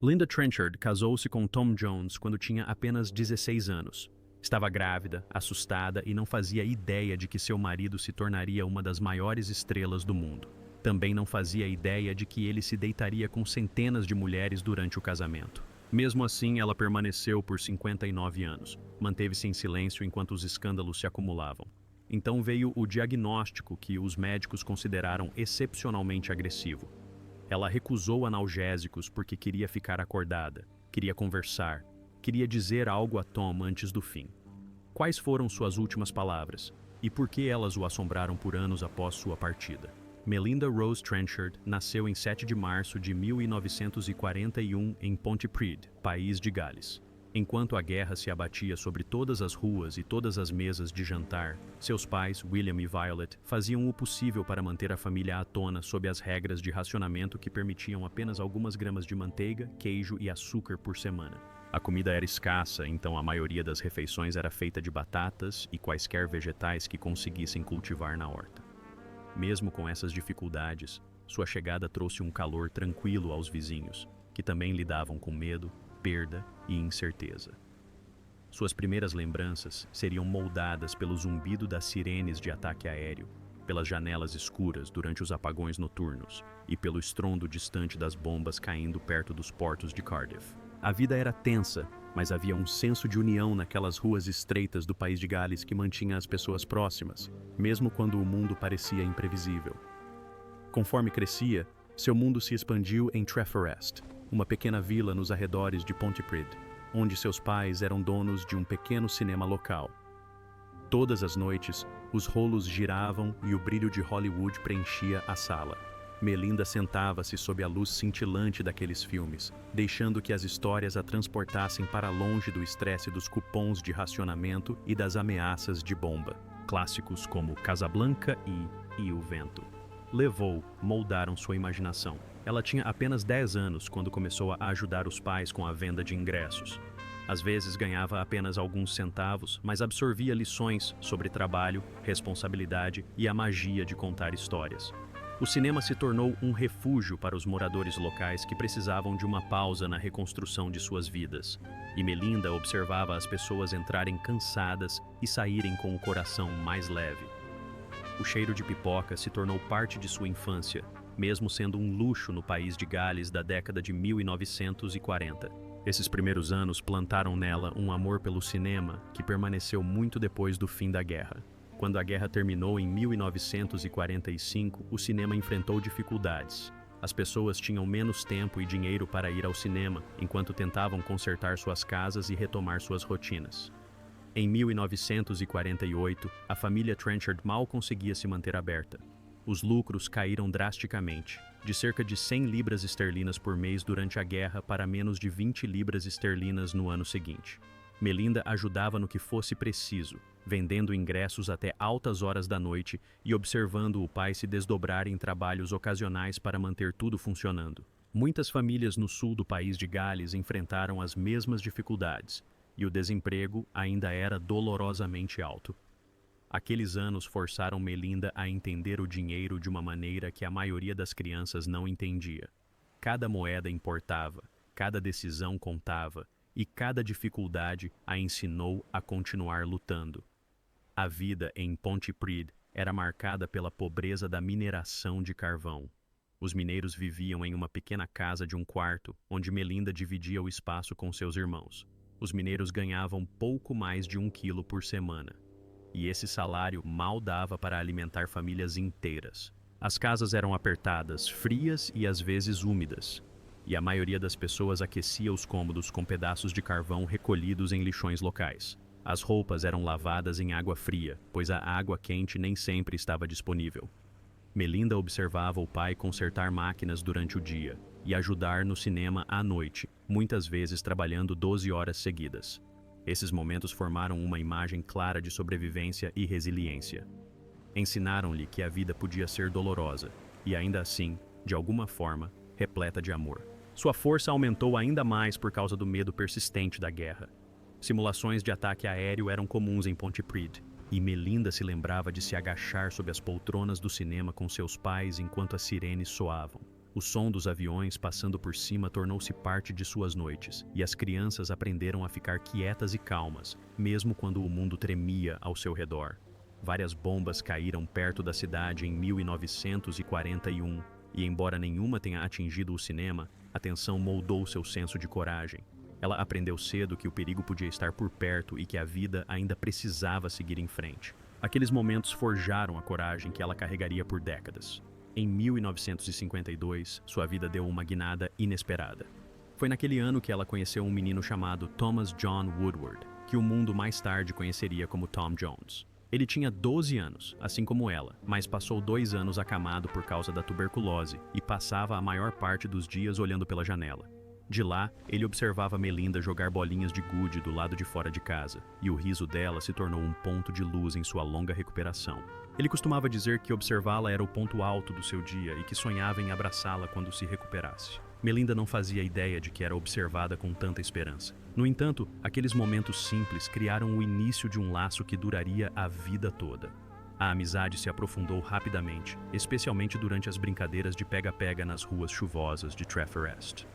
Linda Trenchard casou-se com Tom Jones quando tinha apenas 16 anos. Estava grávida, assustada e não fazia ideia de que seu marido se tornaria uma das maiores estrelas do mundo. Também não fazia ideia de que ele se deitaria com centenas de mulheres durante o casamento. Mesmo assim, ela permaneceu por 59 anos. Manteve-se em silêncio enquanto os escândalos se acumulavam. Então veio o diagnóstico que os médicos consideraram excepcionalmente agressivo. Ela recusou analgésicos porque queria ficar acordada, queria conversar, queria dizer algo a Tom antes do fim. Quais foram suas últimas palavras? E por que elas o assombraram por anos após sua partida? Melinda Rose Trenchard nasceu em 7 de março de 1941 em Pontypridd, País de Gales. Enquanto a guerra se abatia sobre todas as ruas e todas as mesas de jantar, seus pais, William e Violet, faziam o possível para manter a família à tona sob as regras de racionamento que permitiam apenas algumas gramas de manteiga, queijo e açúcar por semana. A comida era escassa, então a maioria das refeições era feita de batatas e quaisquer vegetais que conseguissem cultivar na horta. Mesmo com essas dificuldades, sua chegada trouxe um calor tranquilo aos vizinhos, que também lidavam com medo, perda e incerteza. Suas primeiras lembranças seriam moldadas pelo zumbido das sirenes de ataque aéreo, pelas janelas escuras durante os apagões noturnos e pelo estrondo distante das bombas caindo perto dos portos de Cardiff. A vida era tensa, mas havia um senso de união naquelas ruas estreitas do País de Gales que mantinha as pessoas próximas, mesmo quando o mundo parecia imprevisível. Conforme crescia, seu mundo se expandiu em Treforest, uma pequena vila nos arredores de Pontypridd, onde seus pais eram donos de um pequeno cinema local. Todas as noites, os rolos giravam e o brilho de Hollywood preenchia a sala. Melinda sentava-se sob a luz cintilante daqueles filmes, deixando que as histórias a transportassem para longe do estresse dos cupons de racionamento e das ameaças de bomba. Clássicos como Casablanca e O Vento. Moldaram sua imaginação. Ela tinha apenas 10 anos quando começou a ajudar os pais com a venda de ingressos. Às vezes ganhava apenas alguns centavos, mas absorvia lições sobre trabalho, responsabilidade e a magia de contar histórias. O cinema se tornou um refúgio para os moradores locais que precisavam de uma pausa na reconstrução de suas vidas. E Melinda observava as pessoas entrarem cansadas e saírem com o coração mais leve. O cheiro de pipoca se tornou parte de sua infância, mesmo sendo um luxo no País de Gales da década de 1940. Esses primeiros anos plantaram nela um amor pelo cinema que permaneceu muito depois do fim da guerra. Quando a guerra terminou em 1945, o cinema enfrentou dificuldades. As pessoas tinham menos tempo e dinheiro para ir ao cinema, enquanto tentavam consertar suas casas e retomar suas rotinas. Em 1948, a família Trenchard mal conseguia se manter aberta. Os lucros caíram drasticamente, de cerca de 100 libras esterlinas por mês durante a guerra para menos de 20 libras esterlinas no ano seguinte. Melinda ajudava no que fosse preciso, vendendo ingressos até altas horas da noite e observando o pai se desdobrar em trabalhos ocasionais para manter tudo funcionando. Muitas famílias no sul do País de Gales enfrentaram as mesmas dificuldades, e o desemprego ainda era dolorosamente alto. Aqueles anos forçaram Melinda a entender o dinheiro de uma maneira que a maioria das crianças não entendia. Cada moeda importava, cada decisão contava, e cada dificuldade a ensinou a continuar lutando. A vida em Pontypridd era marcada pela pobreza da mineração de carvão. Os mineiros viviam em uma pequena casa de um quarto, onde Melinda dividia o espaço com seus irmãos. Os mineiros ganhavam pouco mais de 1 quilo por semana, e esse salário mal dava para alimentar famílias inteiras. As casas eram apertadas, frias e às vezes úmidas, e a maioria das pessoas aquecia os cômodos com pedaços de carvão recolhidos em lixões locais. As roupas eram lavadas em água fria, pois a água quente nem sempre estava disponível. Melinda observava o pai consertar máquinas durante o dia e ajudar no cinema à noite, muitas vezes trabalhando 12 horas seguidas. Esses momentos formaram uma imagem clara de sobrevivência e resiliência. Ensinaram-lhe que a vida podia ser dolorosa e, ainda assim, de alguma forma, repleta de amor. Sua força aumentou ainda mais por causa do medo persistente da guerra. Simulações de ataque aéreo eram comuns em Pontypridd, e Melinda se lembrava de se agachar sob as poltronas do cinema com seus pais enquanto as sirenes soavam. O som dos aviões passando por cima tornou-se parte de suas noites, e as crianças aprenderam a ficar quietas e calmas, mesmo quando o mundo tremia ao seu redor. Várias bombas caíram perto da cidade em 1941, e embora nenhuma tenha atingido o cinema, a tensão moldou seu senso de coragem. Ela aprendeu cedo que o perigo podia estar por perto e que a vida ainda precisava seguir em frente. Aqueles momentos forjaram a coragem que ela carregaria por décadas. Em 1952, sua vida deu uma guinada inesperada. Foi naquele ano que ela conheceu um menino chamado Thomas John Woodward, que o mundo mais tarde conheceria como Tom Jones. Ele tinha 12 anos, assim como ela, mas passou 2 anos acamado por causa da tuberculose e passava a maior parte dos dias olhando pela janela. De lá, ele observava Melinda jogar bolinhas de gude do lado de fora de casa, e o riso dela se tornou um ponto de luz em sua longa recuperação. Ele costumava dizer que observá-la era o ponto alto do seu dia e que sonhava em abraçá-la quando se recuperasse. Melinda não fazia ideia de que era observada com tanta esperança. No entanto, aqueles momentos simples criaram o início de um laço que duraria a vida toda. A amizade se aprofundou rapidamente, especialmente durante as brincadeiras de pega-pega nas ruas chuvosas de Treforest.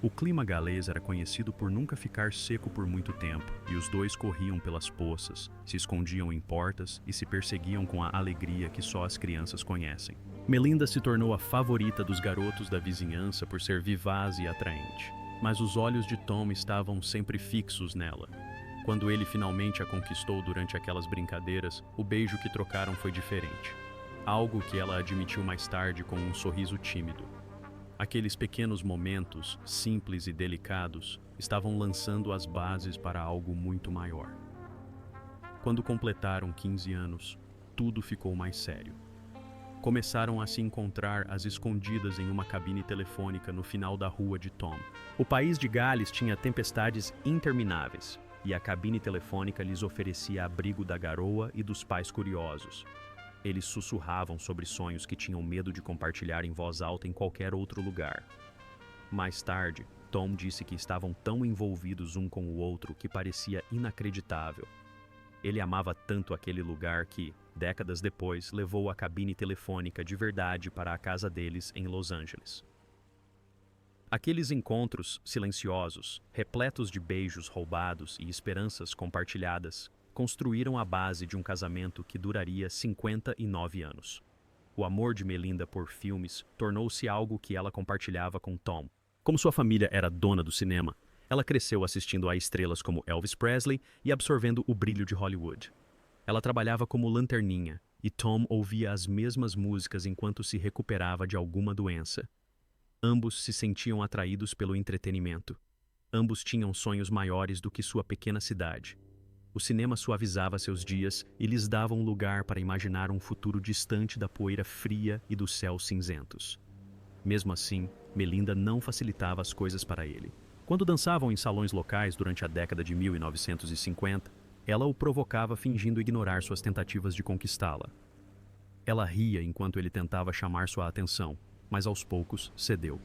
O clima galês era conhecido por nunca ficar seco por muito tempo, e os dois corriam pelas poças, se escondiam em portas e se perseguiam com a alegria que só as crianças conhecem. Melinda se tornou a favorita dos garotos da vizinhança por ser vivaz e atraente, mas os olhos de Tom estavam sempre fixos nela. Quando ele finalmente a conquistou durante aquelas brincadeiras, o beijo que trocaram foi diferente. Algo que ela admitiu mais tarde com um sorriso tímido. Aqueles pequenos momentos, simples e delicados, estavam lançando as bases para algo muito maior. Quando completaram 15 anos, tudo ficou mais sério. Começaram a se encontrar às escondidas em uma cabine telefônica no final da rua de Tom. O país de Gales tinha tempestades intermináveis, e a cabine telefônica lhes oferecia abrigo da garoa e dos pais curiosos. Eles sussurravam sobre sonhos que tinham medo de compartilhar em voz alta em qualquer outro lugar. Mais tarde, Tom disse que estavam tão envolvidos um com o outro que parecia inacreditável. Ele amava tanto aquele lugar que, décadas depois, levou a cabine telefônica de verdade para a casa deles em Los Angeles. Aqueles encontros silenciosos, repletos de beijos roubados e esperanças compartilhadas, construíram a base de um casamento que duraria 59 anos. O amor de Melinda por filmes tornou-se algo que ela compartilhava com Tom. Como sua família era dona do cinema, ela cresceu assistindo a estrelas como Elvis Presley e absorvendo o brilho de Hollywood. Ela trabalhava como lanterninha, e Tom ouvia as mesmas músicas enquanto se recuperava de alguma doença. Ambos se sentiam atraídos pelo entretenimento. Ambos tinham sonhos maiores do que sua pequena cidade. O cinema suavizava seus dias e lhes dava um lugar para imaginar um futuro distante da poeira fria e dos céus cinzentos. Mesmo assim, Melinda não facilitava as coisas para ele. Quando dançavam em salões locais durante a década de 1950, ela o provocava fingindo ignorar suas tentativas de conquistá-la. Ela ria enquanto ele tentava chamar sua atenção, mas aos poucos cedeu.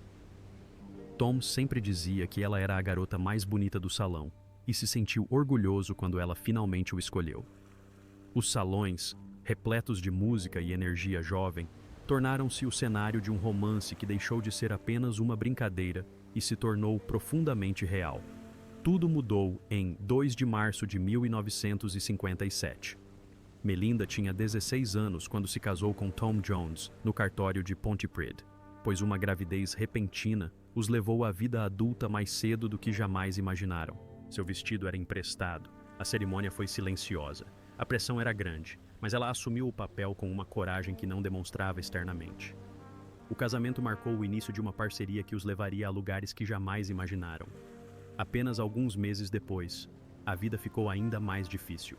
Tom sempre dizia que ela era a garota mais bonita do salão, e se sentiu orgulhoso quando ela finalmente o escolheu. Os salões, repletos de música e energia jovem, tornaram-se o cenário de um romance que deixou de ser apenas uma brincadeira e se tornou profundamente real. Tudo mudou em 2 de março de 1957. Melinda tinha 16 anos quando se casou com Tom Jones no cartório de Pontypridd, pois uma gravidez repentina os levou à vida adulta mais cedo do que jamais imaginaram. Seu vestido era emprestado, a cerimônia foi silenciosa. A pressão era grande, mas ela assumiu o papel com uma coragem que não demonstrava externamente. O casamento marcou o início de uma parceria que os levaria a lugares que jamais imaginaram. Apenas alguns meses depois, a vida ficou ainda mais difícil.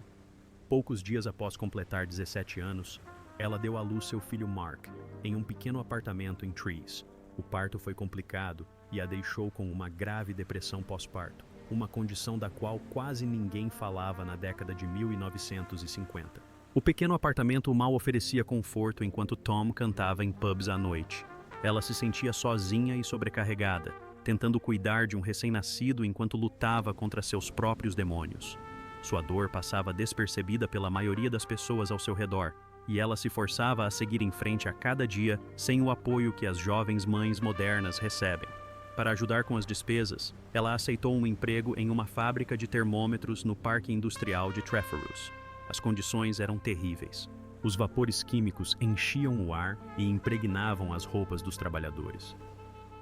Poucos dias após completar 17 anos, ela deu à luz seu filho Mark, em um pequeno apartamento em Trees. O parto foi complicado e a deixou com uma grave depressão pós-parto, uma condição da qual quase ninguém falava na década de 1950. O pequeno apartamento mal oferecia conforto enquanto Tom cantava em pubs à noite. Ela se sentia sozinha e sobrecarregada, tentando cuidar de um recém-nascido enquanto lutava contra seus próprios demônios. Sua dor passava despercebida pela maioria das pessoas ao seu redor, e ela se forçava a seguir em frente a cada dia sem o apoio que as jovens mães modernas recebem. Para ajudar com as despesas, ela aceitou um emprego em uma fábrica de termômetros no Parque Industrial de Treforroos. As condições eram terríveis. Os vapores químicos enchiam o ar e impregnavam as roupas dos trabalhadores.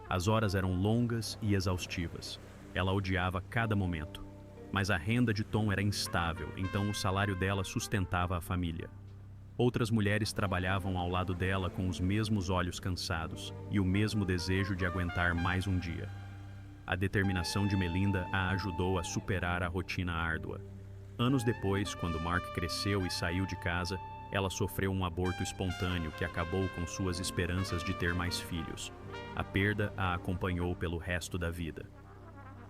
As horas eram longas e exaustivas. Ela odiava cada momento. Mas a renda de Tom era instável, então o salário dela sustentava a família. Outras mulheres trabalhavam ao lado dela com os mesmos olhos cansados e o mesmo desejo de aguentar mais um dia. A determinação de Melinda a ajudou a superar a rotina árdua. Anos depois, quando Mark cresceu e saiu de casa, ela sofreu um aborto espontâneo que acabou com suas esperanças de ter mais filhos. A perda a acompanhou pelo resto da vida.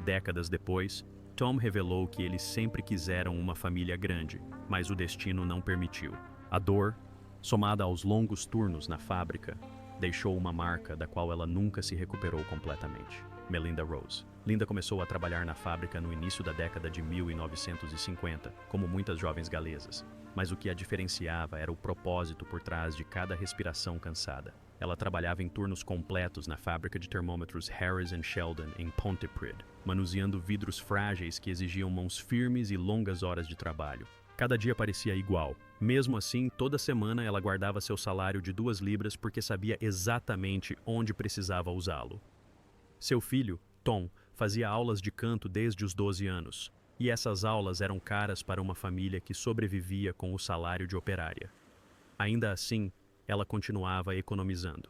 Décadas depois, Tom revelou que eles sempre quiseram uma família grande, mas o destino não permitiu. A dor, somada aos longos turnos na fábrica, deixou uma marca da qual ela nunca se recuperou completamente. Melinda Rose. Linda começou a trabalhar na fábrica no início da década de 1950, como muitas jovens galesas, mas o que a diferenciava era o propósito por trás de cada respiração cansada. Ela trabalhava em turnos completos na fábrica de termômetros Harris & Sheldon, em Pontypridd, manuseando vidros frágeis que exigiam mãos firmes e longas horas de trabalho. Cada dia parecia igual. Mesmo assim, toda semana ela guardava seu salário de 2 libras porque sabia exatamente onde precisava usá-lo. Seu filho, Tom, fazia aulas de canto desde os 12 anos, e essas aulas eram caras para uma família que sobrevivia com o salário de operária. Ainda assim, ela continuava economizando.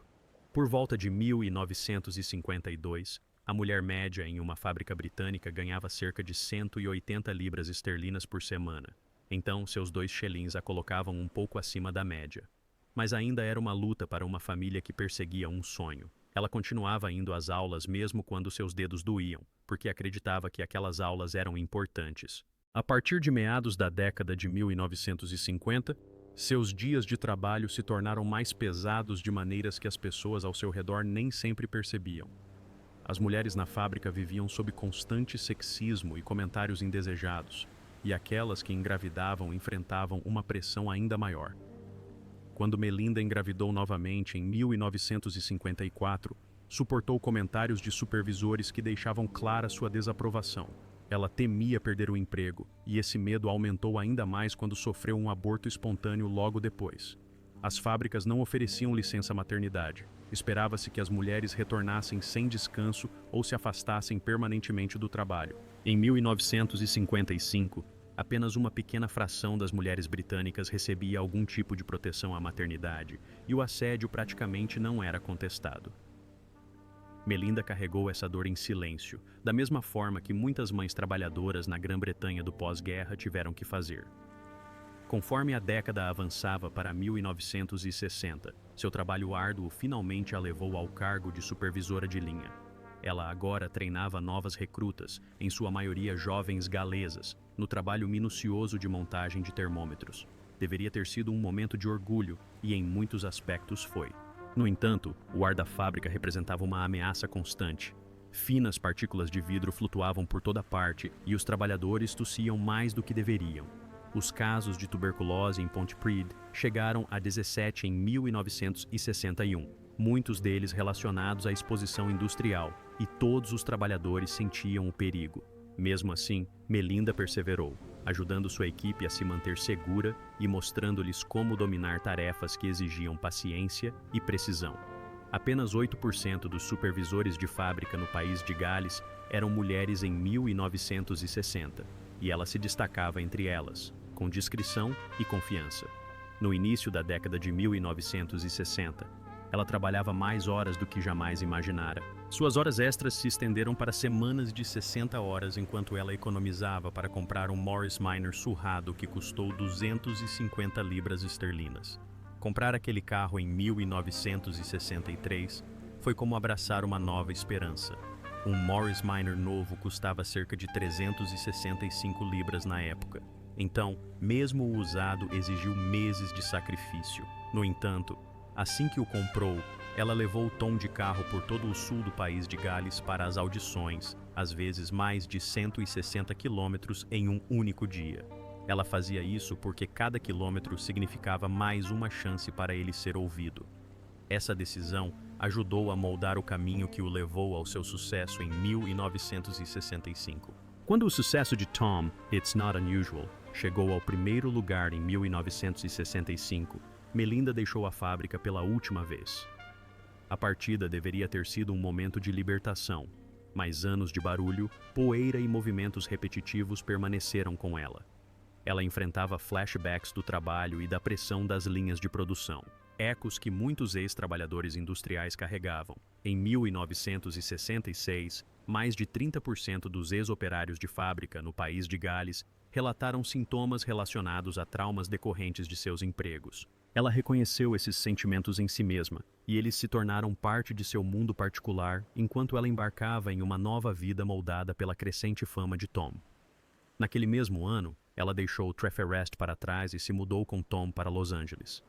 Por volta de 1952, a mulher média em uma fábrica britânica ganhava cerca de 180 libras esterlinas por semana. Então, seus 2 shillings a colocavam um pouco acima da média. Mas ainda era uma luta para uma família que perseguia um sonho. Ela continuava indo às aulas mesmo quando seus dedos doíam, porque acreditava que aquelas aulas eram importantes. A partir de meados da década de 1950, seus dias de trabalho se tornaram mais pesados de maneiras que as pessoas ao seu redor nem sempre percebiam. As mulheres na fábrica viviam sob constante sexismo e comentários indesejados, e aquelas que engravidavam enfrentavam uma pressão ainda maior. Quando Melinda engravidou novamente em 1954, suportou comentários de supervisores que deixavam clara sua desaprovação. Ela temia perder o emprego, e esse medo aumentou ainda mais quando sofreu um aborto espontâneo logo depois. As fábricas não ofereciam licença maternidade. Esperava-se que as mulheres retornassem sem descanso ou se afastassem permanentemente do trabalho. Em 1955, apenas uma pequena fração das mulheres britânicas recebia algum tipo de proteção à maternidade, e o assédio praticamente não era contestado. Melinda carregou essa dor em silêncio, da mesma forma que muitas mães trabalhadoras na Grã-Bretanha do pós-guerra tiveram que fazer. Conforme a década avançava para 1960, seu trabalho árduo finalmente a levou ao cargo de supervisora de linha. Ela agora treinava novas recrutas, em sua maioria jovens galesas, no trabalho minucioso de montagem de termômetros. Deveria ter sido um momento de orgulho, e em muitos aspectos foi. No entanto, o ar da fábrica representava uma ameaça constante. Finas partículas de vidro flutuavam por toda parte e os trabalhadores tossiam mais do que deveriam. Os casos de tuberculose em Pontypridd chegaram a 17 em 1961, muitos deles relacionados à exposição industrial, e todos os trabalhadores sentiam o perigo. Mesmo assim, Melinda perseverou, ajudando sua equipe a se manter segura e mostrando-lhes como dominar tarefas que exigiam paciência e precisão. Apenas 8% dos supervisores de fábrica no país de Gales eram mulheres em 1960, e ela se destacava entre elas, com discrição e confiança. No início da década de 1960, ela trabalhava mais horas do que jamais imaginara. Suas horas extras se estenderam para semanas de 60 horas enquanto ela economizava para comprar um Morris Minor surrado que custou 250 libras esterlinas. Comprar aquele carro em 1963 foi como abraçar uma nova esperança. Um Morris Minor novo custava cerca de 365 libras na época. Então, mesmo o usado exigiu meses de sacrifício. No entanto, assim que o comprou, ela levou o Tom de carro por todo o sul do país de Gales para as audições, às vezes mais de 160 quilômetros em um único dia. Ela fazia isso porque cada quilômetro significava mais uma chance para ele ser ouvido. Essa decisão ajudou a moldar o caminho que o levou ao seu sucesso em 1965. Quando o sucesso de Tom, It's Not Unusual, chegou ao primeiro lugar em 1965, Melinda deixou a fábrica pela última vez. A partida deveria ter sido um momento de libertação, mas anos de barulho, poeira e movimentos repetitivos permaneceram com ela. Ela enfrentava flashbacks do trabalho e da pressão das linhas de produção, ecos que muitos ex-trabalhadores industriais carregavam. Em 1966, mais de 30% dos ex-operários de fábrica no país de Gales relataram sintomas relacionados a traumas decorrentes de seus empregos. Ela reconheceu esses sentimentos em si mesma, e eles se tornaram parte de seu mundo particular enquanto ela embarcava em uma nova vida moldada pela crescente fama de Tom. Naquele mesmo ano, ela deixou Treforest para trás e se mudou com Tom para Los Angeles.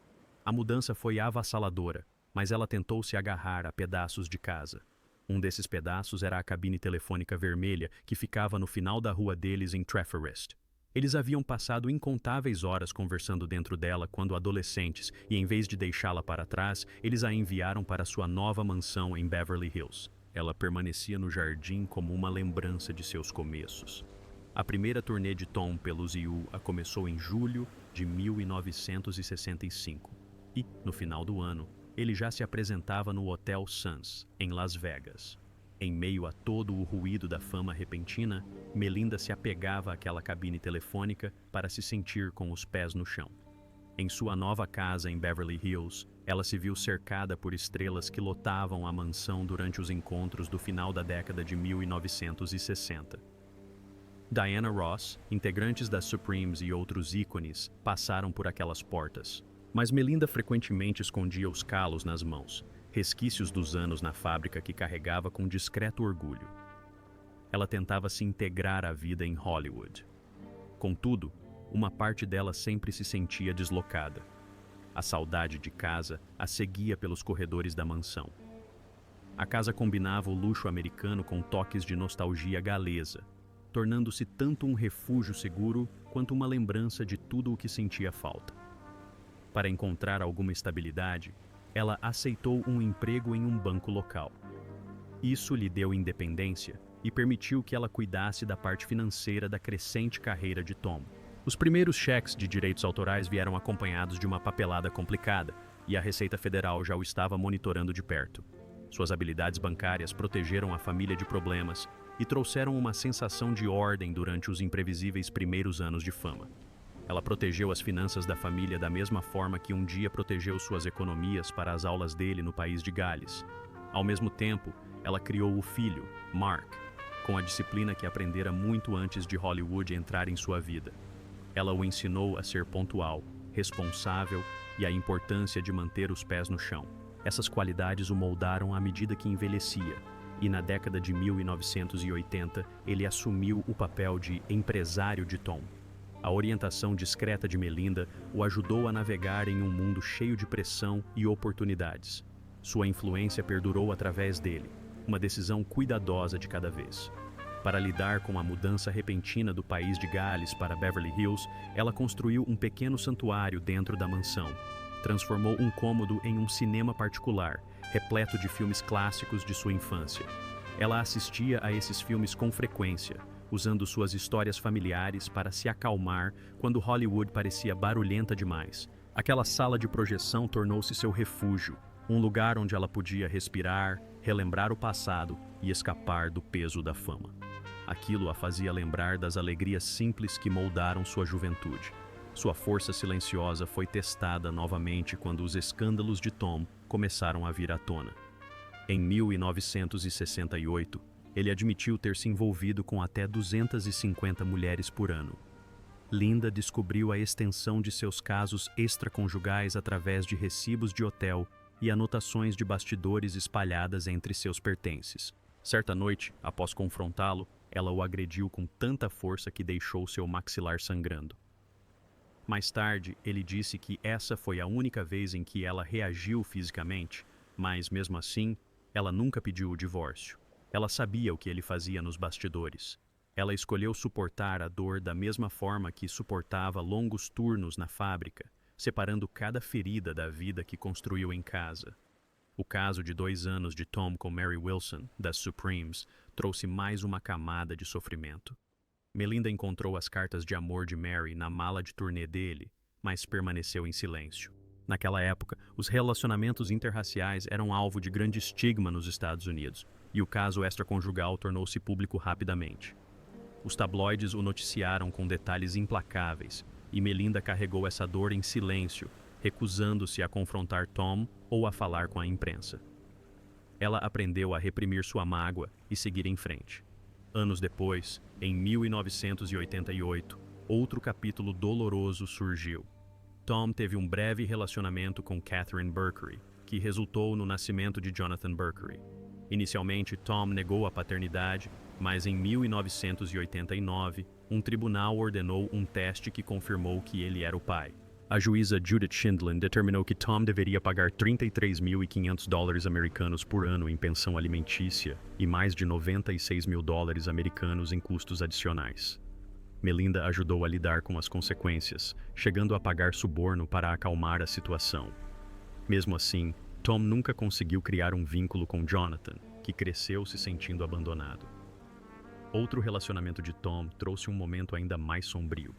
A mudança foi avassaladora, mas ela tentou se agarrar a pedaços de casa. Um desses pedaços era a cabine telefônica vermelha que ficava no final da rua deles em Treforest. Eles haviam passado incontáveis horas conversando dentro dela quando adolescentes e, em vez de deixá-la para trás, eles a enviaram para sua nova mansão em Beverly Hills. Ela permanecia no jardim como uma lembrança de seus começos. A primeira turnê de Tom pelos U começou em julho de 1965 e, no final do ano, ele já se apresentava no Hotel Suns, em Las Vegas. Em meio a todo o ruído da fama repentina, Melinda se apegava àquela cabine telefônica para se sentir com os pés no chão. Em sua nova casa em Beverly Hills, ela se viu cercada por estrelas que lotavam a mansão durante os encontros do final da década de 1960. Diana Ross, integrantes das Supremes e outros ícones passaram por aquelas portas, mas Melinda frequentemente escondia os calos nas mãos, resquícios dos anos na fábrica que carregava com discreto orgulho. Ela tentava se integrar à vida em Hollywood. Contudo, uma parte dela sempre se sentia deslocada. A saudade de casa a seguia pelos corredores da mansão. A casa combinava o luxo americano com toques de nostalgia galesa, tornando-se tanto um refúgio seguro quanto uma lembrança de tudo o que sentia falta. Para encontrar alguma estabilidade, ela aceitou um emprego em um banco local. Isso lhe deu independência e permitiu que ela cuidasse da parte financeira da crescente carreira de Tom. Os primeiros cheques de direitos autorais vieram acompanhados de uma papelada complicada, e a Receita Federal já o estava monitorando de perto. Suas habilidades bancárias protegeram a família de problemas e trouxeram uma sensação de ordem durante os imprevisíveis primeiros anos de fama. Ela protegeu as finanças da família da mesma forma que um dia protegeu suas economias para as aulas dele no país de Gales. Ao mesmo tempo, ela criou o filho, Mark, com a disciplina que aprendera muito antes de Hollywood entrar em sua vida. Ela o ensinou a ser pontual, responsável e a importância de manter os pés no chão. Essas qualidades o moldaram à medida que envelhecia, e na década de 1980 ele assumiu o papel de empresário de Tom. A orientação discreta de Melinda o ajudou a navegar em um mundo cheio de pressão e oportunidades. Sua influência perdurou através dele, uma decisão cuidadosa de cada vez. Para lidar com a mudança repentina do país de Gales para Beverly Hills, ela construiu um pequeno santuário dentro da mansão. Transformou um cômodo em um cinema particular, repleto de filmes clássicos de sua infância. Ela assistia a esses filmes com frequência, usando suas histórias familiares para se acalmar quando Hollywood parecia barulhenta demais. Aquela sala de projeção tornou-se seu refúgio, um lugar onde ela podia respirar, relembrar o passado e escapar do peso da fama. Aquilo a fazia lembrar das alegrias simples que moldaram sua juventude. Sua força silenciosa foi testada novamente quando os escândalos de Tom começaram a vir à tona. Em 1968, ele admitiu ter se envolvido com até 250 mulheres por ano. Linda descobriu a extensão de seus casos extraconjugais através de recibos de hotel e anotações de bastidores espalhadas entre seus pertences. Certa noite, após confrontá-lo, ela o agrediu com tanta força que deixou seu maxilar sangrando. Mais tarde, ele disse que essa foi a única vez em que ela reagiu fisicamente, mas, mesmo assim, ela nunca pediu o divórcio. Ela sabia o que ele fazia nos bastidores. Ela escolheu suportar a dor da mesma forma que suportava longos turnos na fábrica, separando cada ferida da vida que construiu em casa. O caso de 2 anos de Tom com Mary Wilson, das Supremes, trouxe mais uma camada de sofrimento. Melinda encontrou as cartas de amor de Mary na mala de turnê dele, mas permaneceu em silêncio. Naquela época, os relacionamentos interraciais eram alvo de grande estigma nos Estados Unidos, e o caso extraconjugal tornou-se público rapidamente. Os tabloides o noticiaram com detalhes implacáveis, e Melinda carregou essa dor em silêncio, recusando-se a confrontar Tom ou a falar com a imprensa. Ela aprendeu a reprimir sua mágoa e seguir em frente. Anos depois, em 1988, outro capítulo doloroso surgiu. Tom teve um breve relacionamento com Catherine Burkery, que resultou no nascimento de Jonathan Burkery. Inicialmente, Tom negou a paternidade, mas em 1989, um tribunal ordenou um teste que confirmou que ele era o pai. A juíza Judith Shindlin determinou que Tom deveria pagar $33.500 americanos por ano em pensão alimentícia e mais de $96.000 americanos em custos adicionais. Melinda ajudou a lidar com as consequências, chegando a pagar suborno para acalmar a situação. Mesmo assim, Tom nunca conseguiu criar um vínculo com Jonathan, que cresceu se sentindo abandonado. Outro relacionamento de Tom trouxe um momento ainda mais sombrio.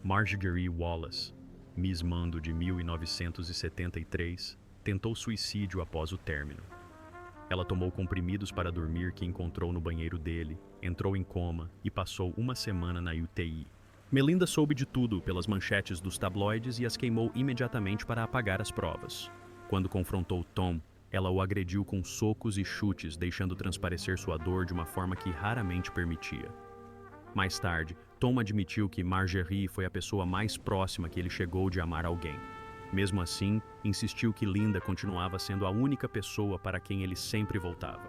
Marjorie Wallace, Miss Mando de 1973, tentou suicídio após o término. Ela tomou comprimidos para dormir que encontrou no banheiro dele, entrou em coma e passou uma semana na UTI. Melinda soube de tudo pelas manchetes dos tabloides e as queimou imediatamente para apagar as provas. Quando confrontou Tom, ela o agrediu com socos e chutes, deixando transparecer sua dor de uma forma que raramente permitia. Mais tarde, Tom admitiu que Marjorie foi a pessoa mais próxima que ele chegou de amar alguém. Mesmo assim, insistiu que Linda continuava sendo a única pessoa para quem ele sempre voltava.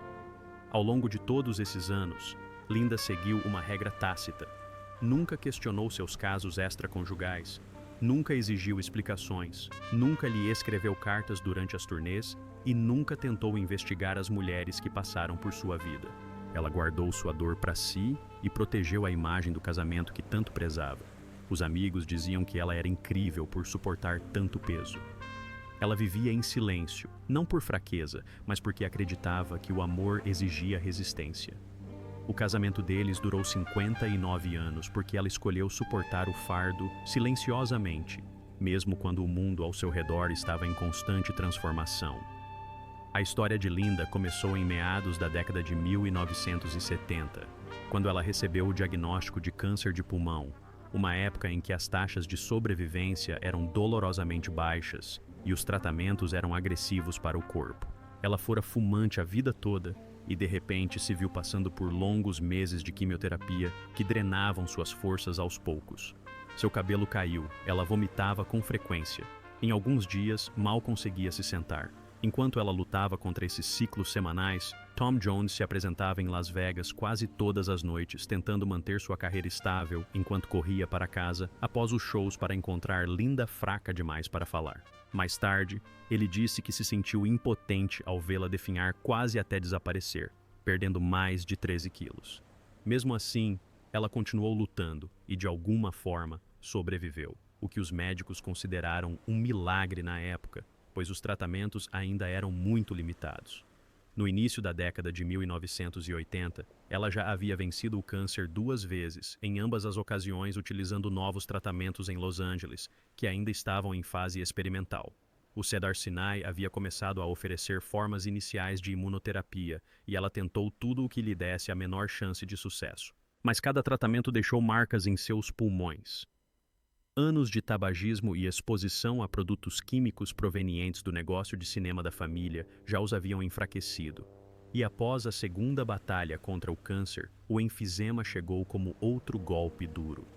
Ao longo de todos esses anos, Linda seguiu uma regra tácita. Nunca questionou seus casos extraconjugais, nunca exigiu explicações, nunca lhe escreveu cartas durante as turnês e nunca tentou investigar as mulheres que passaram por sua vida. Ela guardou sua dor para si e protegeu a imagem do casamento que tanto prezava. Os amigos diziam que ela era incrível por suportar tanto peso. Ela vivia em silêncio, não por fraqueza, mas porque acreditava que o amor exigia resistência. O casamento deles durou 59 anos porque ela escolheu suportar o fardo silenciosamente, mesmo quando o mundo ao seu redor estava em constante transformação. A história de Linda começou em meados da década de 1970, quando ela recebeu o diagnóstico de câncer de pulmão, uma época em que as taxas de sobrevivência eram dolorosamente baixas e os tratamentos eram agressivos para o corpo. Ela fora fumante a vida toda e de repente se viu passando por longos meses de quimioterapia que drenavam suas forças aos poucos. Seu cabelo caiu, ela vomitava com frequência. Em alguns dias, mal conseguia se sentar. Enquanto ela lutava contra esses ciclos semanais, Tom Jones se apresentava em Las Vegas quase todas as noites, tentando manter sua carreira estável enquanto corria para casa após os shows para encontrar Linda fraca demais para falar. Mais tarde, ele disse que se sentiu impotente ao vê-la definhar quase até desaparecer, perdendo mais de 13 quilos. Mesmo assim, ela continuou lutando e, de alguma forma, sobreviveu, o que os médicos consideraram um milagre na época, pois os tratamentos ainda eram muito limitados. No início da década de 1980, ela já havia vencido o câncer 2 vezes, em ambas as ocasiões utilizando novos tratamentos em Los Angeles, que ainda estavam em fase experimental. O Cedars-Sinai havia começado a oferecer formas iniciais de imunoterapia e ela tentou tudo o que lhe desse a menor chance de sucesso. Mas cada tratamento deixou marcas em seus pulmões. Anos de tabagismo e exposição a produtos químicos provenientes do negócio de cinema da família já os haviam enfraquecido. E após a segunda batalha contra o câncer, o enfisema chegou como outro golpe duro.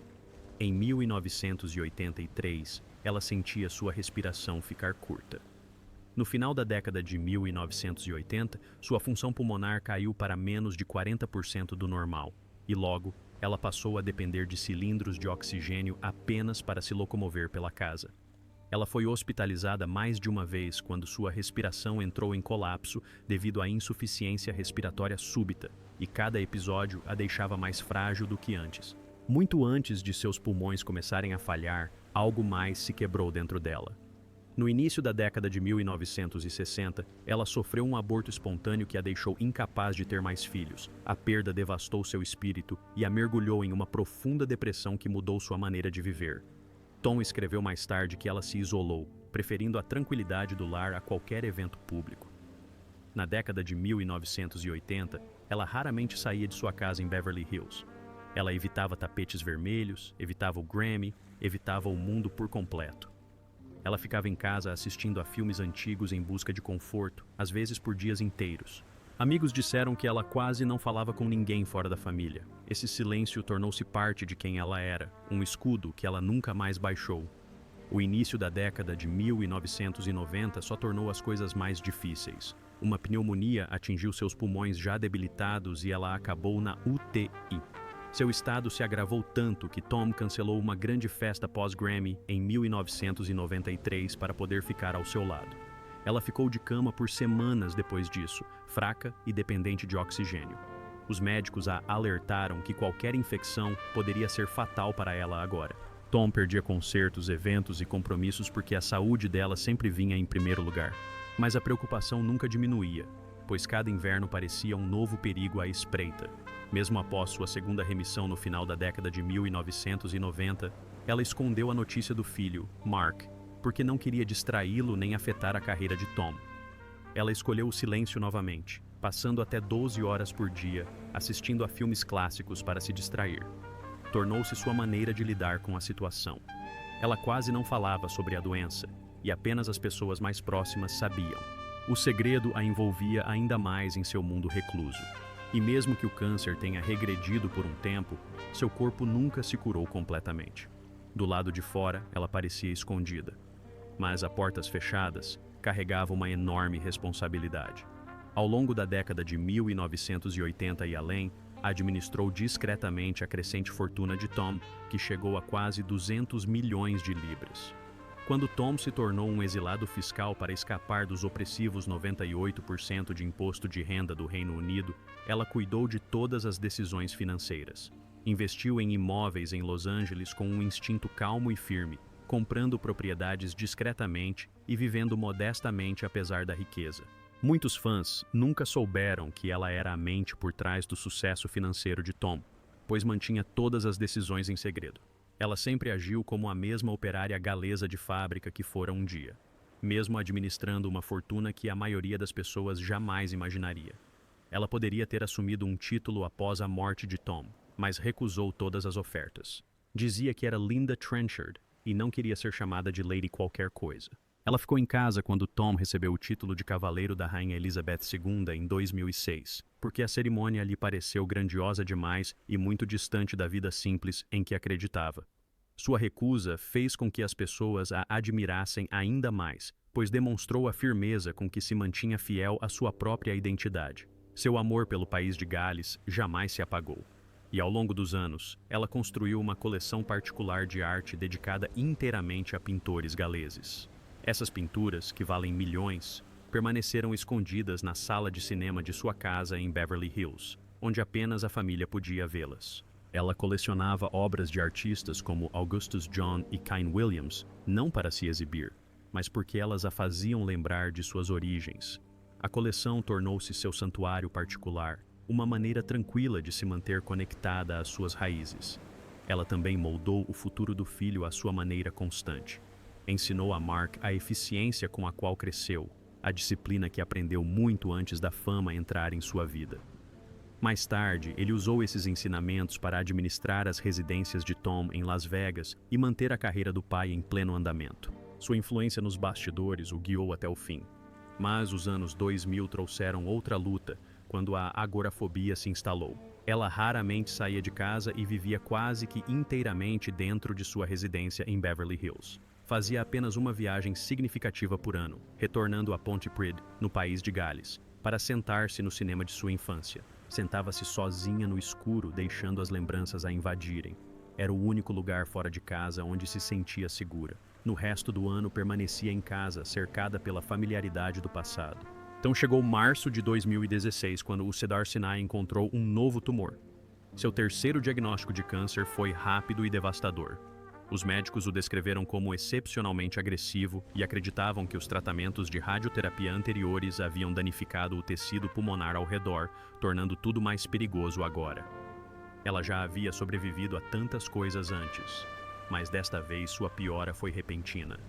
Em 1983, ela sentia sua respiração ficar curta. No final da década de 1980, sua função pulmonar caiu para menos de 40% do normal, e logo, ela passou a depender de cilindros de oxigênio apenas para se locomover pela casa. Ela foi hospitalizada mais de uma vez quando sua respiração entrou em colapso devido à insuficiência respiratória súbita, e cada episódio a deixava mais frágil do que antes. Muito antes de seus pulmões começarem a falhar, algo mais se quebrou dentro dela. No início da década de 1960, ela sofreu um aborto espontâneo que a deixou incapaz de ter mais filhos. A perda devastou seu espírito e a mergulhou em uma profunda depressão que mudou sua maneira de viver. Tom escreveu mais tarde que ela se isolou, preferindo a tranquilidade do lar a qualquer evento público. Na década de 1980, ela raramente saía de sua casa em Beverly Hills. Ela evitava tapetes vermelhos, evitava o Grammy, evitava o mundo por completo. Ela ficava em casa assistindo a filmes antigos em busca de conforto, às vezes por dias inteiros. Amigos disseram que ela quase não falava com ninguém fora da família. Esse silêncio tornou-se parte de quem ela era, um escudo que ela nunca mais baixou. O início da década de 1990 só tornou as coisas mais difíceis. Uma pneumonia atingiu seus pulmões já debilitados e ela acabou na UTI. Seu estado se agravou tanto que Tom cancelou uma grande festa pós-Grammy em 1993 para poder ficar ao seu lado. Ela ficou de cama por semanas depois disso, fraca e dependente de oxigênio. Os médicos a alertaram que qualquer infecção poderia ser fatal para ela agora. Tom perdia concertos, eventos e compromissos porque a saúde dela sempre vinha em primeiro lugar. Mas a preocupação nunca diminuía, pois cada inverno parecia um novo perigo à espreita. Mesmo após sua segunda remissão no final da década de 1990, ela escondeu a notícia do filho, Mark, porque não queria distraí-lo nem afetar a carreira de Tom. Ela escolheu o silêncio novamente, passando até 12 horas por dia, assistindo a filmes clássicos para se distrair. Tornou-se sua maneira de lidar com a situação. Ela quase não falava sobre a doença, e apenas as pessoas mais próximas sabiam. O segredo a envolvia ainda mais em seu mundo recluso. E mesmo que o câncer tenha regredido por um tempo, seu corpo nunca se curou completamente. Do lado de fora, ela parecia escondida. Mas a portas fechadas, carregava uma enorme responsabilidade. Ao longo da década de 1980 e além, administrou discretamente a crescente fortuna de Tom, que chegou a quase 200 milhões de libras. Quando Tom se tornou um exilado fiscal para escapar dos opressivos 98% de imposto de renda do Reino Unido, ela cuidou de todas as decisões financeiras. Investiu em imóveis em Los Angeles com um instinto calmo e firme, comprando propriedades discretamente e vivendo modestamente apesar da riqueza. Muitos fãs nunca souberam que ela era a mente por trás do sucesso financeiro de Tom, pois mantinha todas as decisões em segredo. Ela sempre agiu como a mesma operária galesa de fábrica que fora um dia, mesmo administrando uma fortuna que a maioria das pessoas jamais imaginaria. Ela poderia ter assumido um título após a morte de Tom, mas recusou todas as ofertas. Dizia que era Linda Trenchard e não queria ser chamada de Lady qualquer coisa. Ela ficou em casa quando Tom recebeu o título de Cavaleiro da Rainha Elizabeth II em 2006, porque a cerimônia lhe pareceu grandiosa demais e muito distante da vida simples em que acreditava. Sua recusa fez com que as pessoas a admirassem ainda mais, pois demonstrou a firmeza com que se mantinha fiel à sua própria identidade. Seu amor pelo país de Gales jamais se apagou. E ao longo dos anos, ela construiu uma coleção particular de arte dedicada inteiramente a pintores galeses. Essas pinturas, que valem milhões, permaneceram escondidas na sala de cinema de sua casa em Beverly Hills, onde apenas a família podia vê-las. Ela colecionava obras de artistas como Augustus John e Kane Williams, não para se exibir, mas porque elas a faziam lembrar de suas origens. A coleção tornou-se seu santuário particular, uma maneira tranquila de se manter conectada às suas raízes. Ela também moldou o futuro do filho à sua maneira constante. Ensinou a Mark a eficiência com a qual cresceu, a disciplina que aprendeu muito antes da fama entrar em sua vida. Mais tarde, ele usou esses ensinamentos para administrar as residências de Tom em Las Vegas e manter a carreira do pai em pleno andamento. Sua influência nos bastidores o guiou até o fim. Mas os anos 2000 trouxeram outra luta, quando a agorafobia se instalou. Ela raramente saía de casa e vivia quase que inteiramente dentro de sua residência em Beverly Hills. Fazia apenas uma viagem significativa por ano, retornando a Pontypridd, no país de Gales, para sentar-se no cinema de sua infância. Sentava-se sozinha no escuro, deixando as lembranças a invadirem. Era o único lugar fora de casa onde se sentia segura. No resto do ano, permanecia em casa, cercada pela familiaridade do passado. Então chegou março de 2016, quando o Cedar Sinai encontrou um novo tumor. Seu terceiro diagnóstico de câncer foi rápido e devastador. Os médicos o descreveram como excepcionalmente agressivo e acreditavam que os tratamentos de radioterapia anteriores haviam danificado o tecido pulmonar ao redor, tornando tudo mais perigoso agora. Ela já havia sobrevivido a tantas coisas antes, mas desta vez sua piora foi repentina.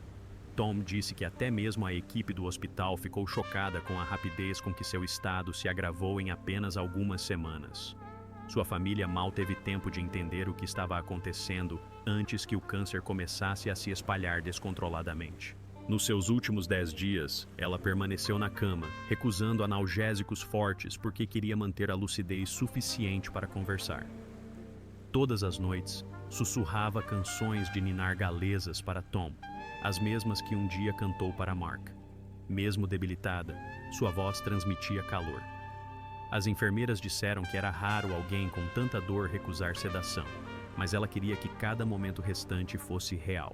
Tom disse que até mesmo a equipe do hospital ficou chocada com a rapidez com que seu estado se agravou em apenas algumas semanas. Sua família mal teve tempo de entender o que estava acontecendo antes que o câncer começasse a se espalhar descontroladamente. Nos seus últimos 10 dias, ela permaneceu na cama, recusando analgésicos fortes porque queria manter a lucidez suficiente para conversar. Todas as noites, sussurrava canções de ninar galesas para Tom, as mesmas que um dia cantou para Mark. Mesmo debilitada, sua voz transmitia calor. As enfermeiras disseram que era raro alguém com tanta dor recusar sedação, mas ela queria que cada momento restante fosse real.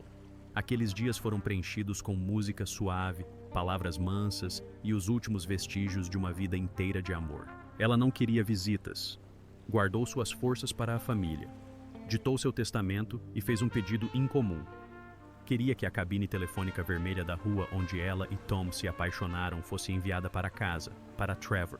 Aqueles dias foram preenchidos com música suave, palavras mansas e os últimos vestígios de uma vida inteira de amor. Ela não queria visitas. Guardou suas forças para a família. Ditou seu testamento e fez um pedido incomum. Queria que a cabine telefônica vermelha da rua onde ela e Tom se apaixonaram fosse enviada para casa, para Trevor.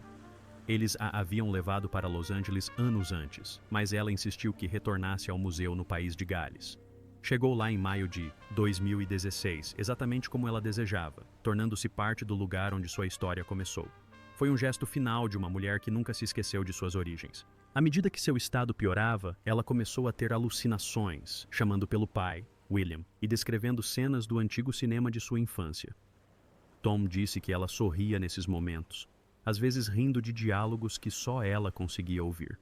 Eles a haviam levado para Los Angeles anos antes, mas ela insistiu que retornasse ao museu no país de Gales. Chegou lá em maio de 2016, exatamente como ela desejava, tornando-se parte do lugar onde sua história começou. Foi um gesto final de uma mulher que nunca se esqueceu de suas origens. À medida que seu estado piorava, ela começou a ter alucinações, chamando pelo pai, William, e descrevendo cenas do antigo cinema de sua infância. Tom disse que ela sorria nesses momentos, às vezes rindo de diálogos que só ela conseguia ouvir.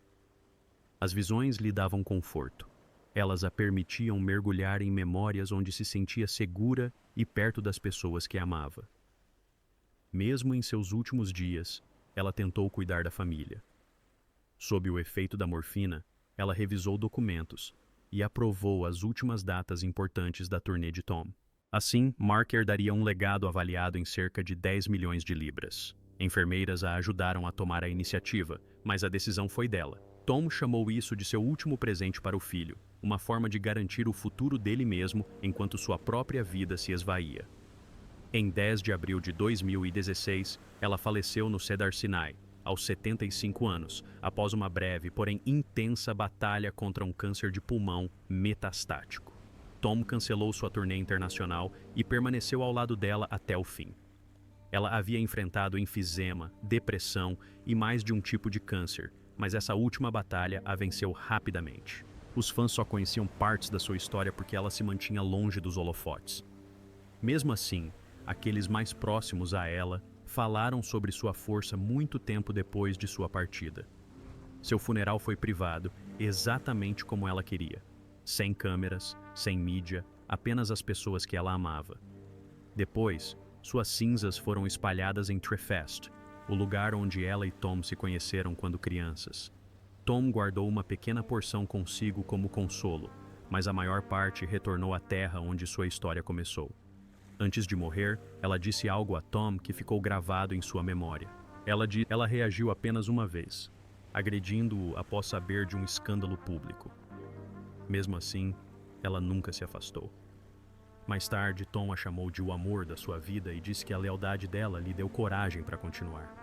As visões lhe davam conforto. Elas a permitiam mergulhar em memórias onde se sentia segura e perto das pessoas que amava. Mesmo em seus últimos dias, ela tentou cuidar da família. Sob o efeito da morfina, ela revisou documentos e aprovou as últimas datas importantes da turnê de Tom. Assim, Mark herdaria um legado avaliado em cerca de 10 milhões de libras. Enfermeiras a ajudaram a tomar a iniciativa, mas a decisão foi dela. Tom chamou isso de seu último presente para o filho, uma forma de garantir o futuro dele mesmo enquanto sua própria vida se esvaía. Em 10 de abril de 2016, ela faleceu no Cedar Sinai, aos 75 anos, após uma breve, porém intensa batalha contra um câncer de pulmão metastático. Tom cancelou sua turnê internacional e permaneceu ao lado dela até o fim. Ela havia enfrentado enfisema, depressão e mais de um tipo de câncer, mas essa última batalha a venceu rapidamente. Os fãs só conheciam partes da sua história porque ela se mantinha longe dos holofotes. Mesmo assim, aqueles mais próximos a ela falaram sobre sua força muito tempo depois de sua partida. Seu funeral foi privado, exatamente como ela queria. Sem câmeras, sem mídia, apenas as pessoas que ela amava. Depois, suas cinzas foram espalhadas em Trefest, o lugar onde ela e Tom se conheceram quando crianças. Tom guardou uma pequena porção consigo como consolo, mas a maior parte retornou à terra onde sua história começou. Antes de morrer, ela disse algo a Tom que ficou gravado em sua memória. Ela reagiu apenas uma vez, agredindo-o após saber de um escândalo público. Mesmo assim, ela nunca se afastou. Mais tarde, Tom a chamou de o amor da sua vida e disse que a lealdade dela lhe deu coragem para continuar.